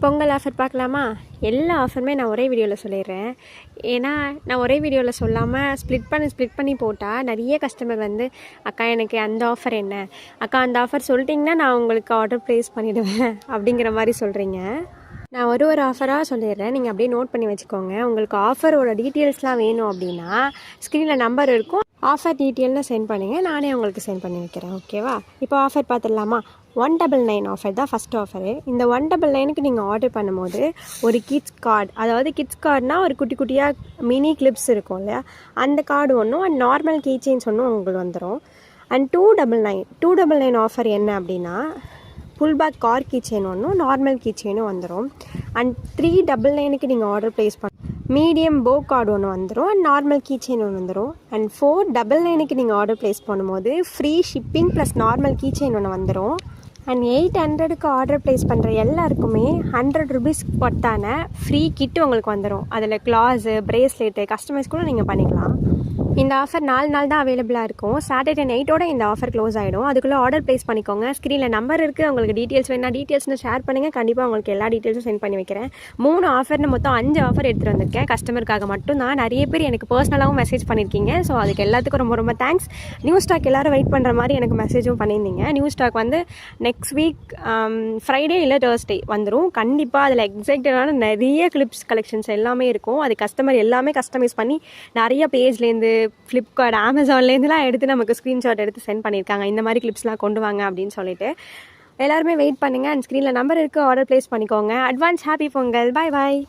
Pongal offer பார்க்கலாமா? எல்லா ஆஃபருமே நான் ஒரே வீடியோவில் சொல்லிடுறேன். ஏன்னா நான் ஒரே வீடியோவில் சொல்லாமல் ஸ்ப்ளிட் பண்ணி போட்டால் நிறைய கஸ்டமர் வந்து அக்கா எனக்கு அந்த ஆஃபர் என்ன, அக்கா அந்த ஆஃபர் சொல்லிட்டிங்கன்னா நான் உங்களுக்கு ஆர்டர் ப்ளேஸ் பண்ணிவிடுவேன் அப்படிங்கிற மாதிரி சொல்கிறீங்க. நான் ஒரு ஆஃபராக சொல்லிடுறேன், நீங்கள் அப்படியே நோட் பண்ணி வச்சுக்கோங்க. உங்களுக்கு ஆஃபரோட டீட்டெயில்ஸ்லாம் வேணும் அப்படின்னா ஸ்க்ரீனில் நம்பர் இருக்கும், ஆஃபர் டீட்டெயில்னு சென்ட் பண்ணுங்கள், நானே உங்களுக்கு சென்ட் பண்ணி வைக்கிறேன். ஓகேவா? இப்போ ஆஃபர் பார்த்துடலாமா? 199 ஆஃபர் தான் ஃபஸ்ட் ஆஃபரு. இந்த 199க்கு நீங்கள் ஆர்டர் பண்ணும்போது ஒரு கிட்ஸ் கார்டு, அதாவது கிட்ஸ் கார்டுனால் ஒரு குட்டி குட்டியாக மினி கிளிப்ஸ் இருக்கும் இல்லையா, அந்த கார்டு ஒன்றும் அண்ட் நார்மல் கீ செயின்ஸ் ஒன்றும் உங்களுக்கு வந்துடும். அண்ட் 299 ஆஃபர் என்ன அப்படின்னா full pack car key chain ஒன்றும் நார்மல் கீ செயினும் வந்துடும். அண்ட் 399க்கு நீங்கள் ஆர்டர் ப்ளேஸ் மீடியம் போ கார்டு ஒன்று வந்துடும் அண்ட் நார்மல் கீ செயின் ஒன்று வந்துடும். அண்ட் 499க்கு நீங்கள் ஆர்டர் ப்ளேஸ் பண்ணும்போது free shipping plus normal key chain ஒன்று வந்துடும். அண்ட் 800க்கு ஆர்டர் ப்ளேஸ் பண்ணுற எல்லாருக்குமே 100 rupees பொட்டான ஃப்ரீ கிட்டு உங்களுக்கு வந்துடும். அதில் கிளாஸு, பிரேஸ்லெட்டு கஸ்டமைஸ் கூட நீங்கள் பண்ணிக்கலாம். இந்த ஆஃபர் 4 நாள் தான் அவைலபிளாக இருக்கும். சாட்டர்டே நைட்டோட இந்த ஆஃபர் க்ளோஸ் ஆகிடும். அதுக்குள்ளே ஆர்டர் ப்ளேஸ் பண்ணிக்கோங்க. ஸ்க்ரீனில் நம்பர் இருக்குது, உங்களுக்கு டீட்டெயில்ஸ் வேணா டீட்டெயில்ஸ்னு ஷேர் பண்ணுங்கள். கண்டிப்பாக உங்களுக்கு எல்லா டீட்டெயில்ஸும் சென்ட் பண்ணி வைக்கிறேன். 3 ஆஃபர்னு மொத்தம் 5 ஆஃபர் எடுத்துகிட்டு வந்திருக்கேன் கஸ்டமருக்காக மட்டும்தான். நிறைய பேர் எனக்கு பர்சனலாகவும் மெசேஜ் பண்ணியிருக்கீங்க. ஸோ அதுக்கு எல்லாத்துக்கும் ரொம்ப ரொம்ப தேங்க்ஸ். நியூ ஸ்டாக் எல்லோரும் வெயிட் பண்ணுற மாதிரி எனக்கு மெசேஜும் பண்ணியிருந்தீங்க. நியூ ஸ்டாக் வந்து நெக்ஸ்ட் வீக் ஃப்ரைடே இல்லை தேர்ஸ்டே வந்துடும். கண்டிப்பாக அதில் எக்ஸைட்டடான நிறைய கிளிப்ஸ் கலெக்ஷன்ஸ் எல்லாமே இருக்கும். அது கஸ்டமர் எல்லாமே கஸ்டமைஸ் பண்ணி நிறைய பேஜ்லேருந்து ஃப்ளிப்கார்ட், அமேசான்லேருந்துலாம் எடுத்து நமக்கு ஸ்க்ரீன்ஷாட் எடுத்து சென்ட் பண்ணியிருக்காங்க. இந்த மாதிரி கிளிப்ஸ்லாம் கொண்டு வாங்க அப்படின்னு சொல்லிட்டு எல்லாருமே வெயிட் பண்ணுங்கள். அண்ட் ஸ்க்ரீனில் நம்பர் இருக்குது, ஆர்டர் ப்ளேஸ் பண்ணிக்கோங்க. Advance happy Pongal. பாய் பாய்.